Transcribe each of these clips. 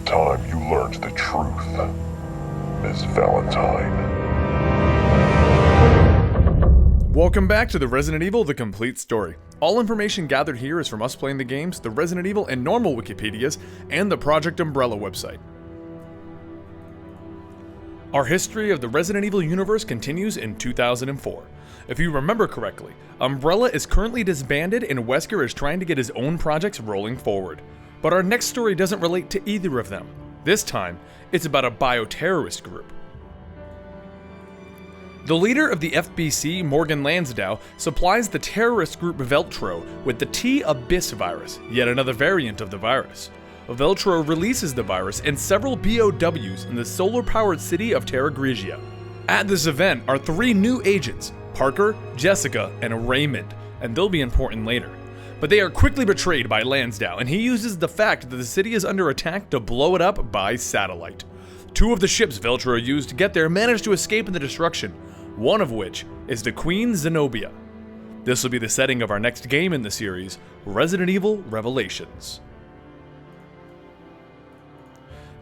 time you learned the truth, Miss Valentine. Welcome back to the Resident Evil The Complete Story. All information gathered here is from us playing the games, the Resident Evil and normal Wikipedias, and the Project Umbrella website. Our history of the Resident Evil universe continues in 2004. If you remember correctly, Umbrella is currently disbanded and Wesker is trying to get his own projects rolling forward. But our next story doesn't relate to either of them. This time, it's about a bioterrorist group. The leader of the FBC, Morgan Lansdowne, supplies the terrorist group Veltro with the T-Abyss virus, yet another variant of the virus. Veltro releases the virus and several BOWs in the solar-powered city of Teragrigia. At this event are 3 new agents, Parker, Jessica, and Raymond, and they'll be important later. But they are quickly betrayed by Lansdowne, and he uses the fact that the city is under attack to blow it up by satellite. 2 of the ships Veltro used to get there manage to escape in the destruction, one of which is the Queen Zenobia. This will be the setting of our next game in the series, Resident Evil Revelations.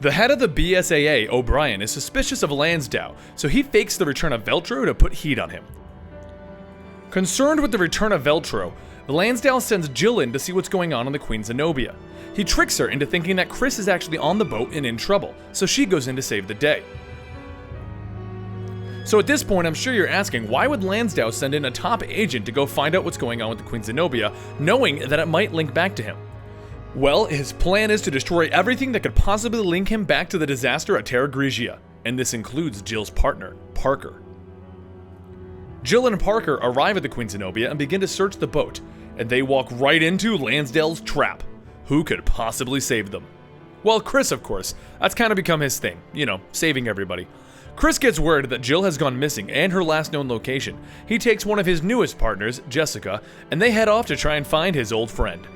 The head of the BSAA, O'Brien, is suspicious of Lansdowne, so he fakes the return of Veltro to put heat on him. Concerned with the return of Veltro, Lansdowne sends Jill in to see what's going on the Queen Zenobia. He tricks her into thinking that Chris is actually on the boat and in trouble, so she goes in to save the day. So at this point, I'm sure you're asking, why would Lansdowne send in a top agent to go find out what's going on with the Queen Zenobia, knowing that it might link back to him? Well, his plan is to destroy everything that could possibly link him back to the disaster at Teragrigia, and this includes Jill's partner, Parker. Jill and Parker arrive at the Queen Zenobia and begin to search the boat, and they walk right into Lansdowne's trap. Who could possibly save them? Well, Chris, of course. That's kind of become his thing, saving everybody. Chris gets word that Jill has gone missing and her last known location. He takes one of his newest partners, Jessica, and they head off to try and find his old friend.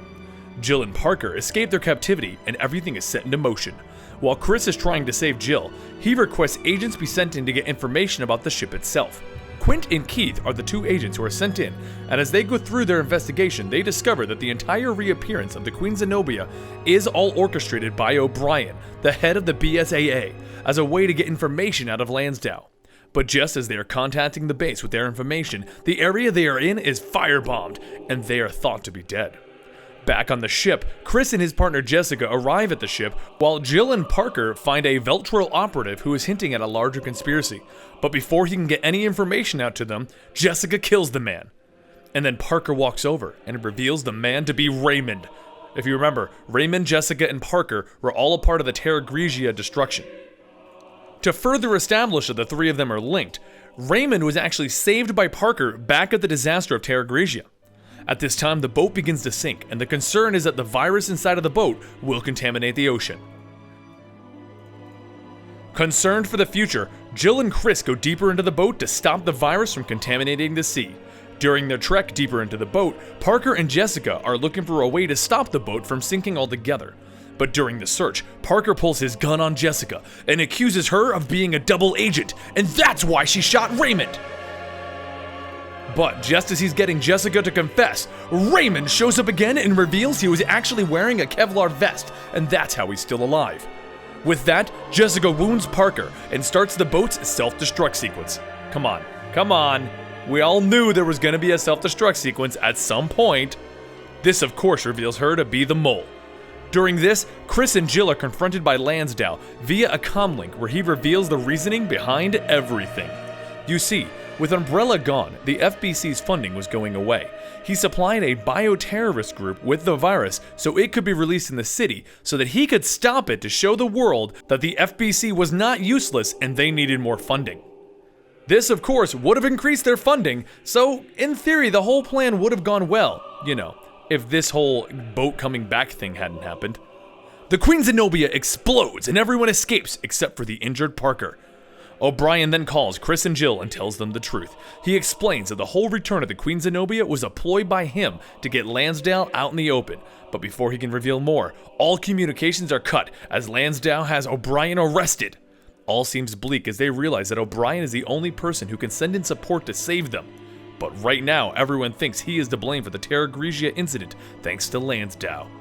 Jill and Parker escape their captivity and everything is set into motion. While Chris is trying to save Jill, he requests agents be sent in to get information about the ship itself. Quint and Keith are the 2 agents who are sent in, and as they go through their investigation, they discover that the entire reappearance of the Queen Zenobia is all orchestrated by O'Brien, the head of the BSAA, as a way to get information out of Lansdowne. But just as they are contacting the base with their information, the area they are in is firebombed, and they are thought to be dead. Back on the ship, Chris and his partner Jessica arrive at the ship, while Jill and Parker find a Veltro operative who is hinting at a larger conspiracy. But before he can get any information out to them, Jessica kills the man. And then Parker walks over and reveals the man to be Raymond. If you remember, Raymond, Jessica, and Parker were all a part of the Teragrigia destruction. To further establish that the 3 of them are linked, Raymond was actually saved by Parker back at the disaster of Teragrigia. At this time, the boat begins to sink, and the concern is that the virus inside of the boat will contaminate the ocean. Concerned for the future, Jill and Chris go deeper into the boat to stop the virus from contaminating the sea. During their trek deeper into the boat, Parker and Jessica are looking for a way to stop the boat from sinking altogether. But during the search, Parker pulls his gun on Jessica and accuses her of being a double agent, and that's why she shot Raymond! But just as he's getting Jessica to confess, Raymond shows up again and reveals he was actually wearing a Kevlar vest, and that's how he's still alive. With that, Jessica wounds Parker and starts the boat's self-destruct sequence. Come on. We all knew there was going to be a self-destruct sequence at some point. This, of course, reveals her to be the mole. During this, Chris and Jill are confronted by Lansdowne via a comlink where he reveals the reasoning behind everything. You see, with Umbrella gone, the FBC's funding was going away. He supplied a bioterrorist group with the virus so it could be released in the city so that he could stop it to show the world that the FBC was not useless and they needed more funding. This, of course, would have increased their funding, so in theory the whole plan would have gone well, if this whole boat coming back thing hadn't happened. The Queen Zenobia explodes and everyone escapes except for the injured Parker. O'Brien then calls Chris and Jill and tells them the truth. He explains that the whole return of the Queen Zenobia was a ploy by him to get Lansdowne out in the open. But before he can reveal more, all communications are cut as Lansdowne has O'Brien arrested. All seems bleak as they realize that O'Brien is the only person who can send in support to save them. But right now, everyone thinks he is to blame for the Teragrigia incident thanks to Lansdowne.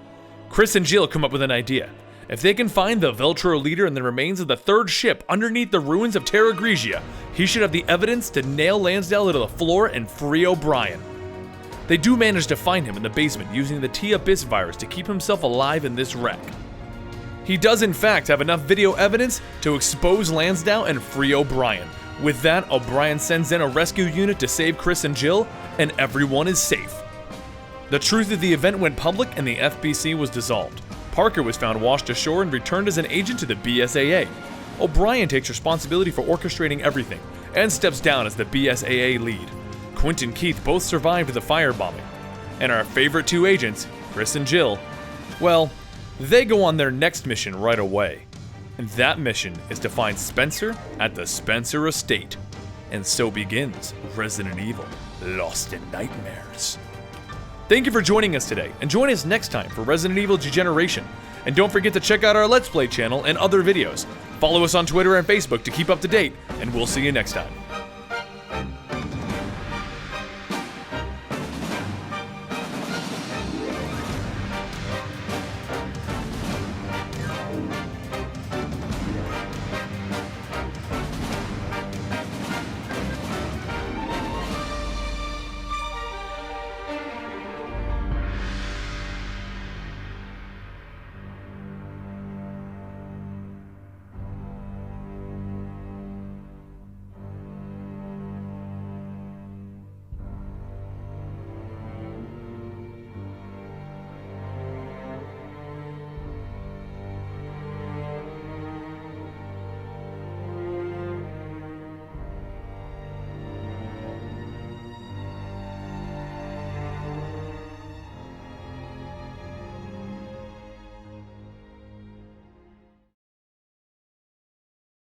Chris and Jill come up with an idea. If they can find the Veltro leader and the remains of the third ship underneath the ruins of Teragrigia, he should have the evidence to nail Lansdale to the floor and free O'Brien. They do manage to find him in the basement using the T-Abyss virus to keep himself alive in this wreck. He does in fact have enough video evidence to expose Lansdale and free O'Brien. With that, O'Brien sends in a rescue unit to save Chris and Jill, and everyone is safe. The truth of the event went public and the FBC was dissolved. Parker was found washed ashore and returned as an agent to the BSAA. O'Brien takes responsibility for orchestrating everything, and steps down as the BSAA lead. Quint and Keith both survived the firebombing. And our favorite two agents, Chris and Jill, well, they go on their next mission right away. And that mission is to find Spencer at the Spencer Estate. And so begins Resident Evil: Lost in Nightmares. Thank you for joining us today, and join us next time for Resident Evil Degeneration. And don't forget to check out our Let's Play channel and other videos. Follow us on Twitter and Facebook to keep up to date, and we'll see you next time.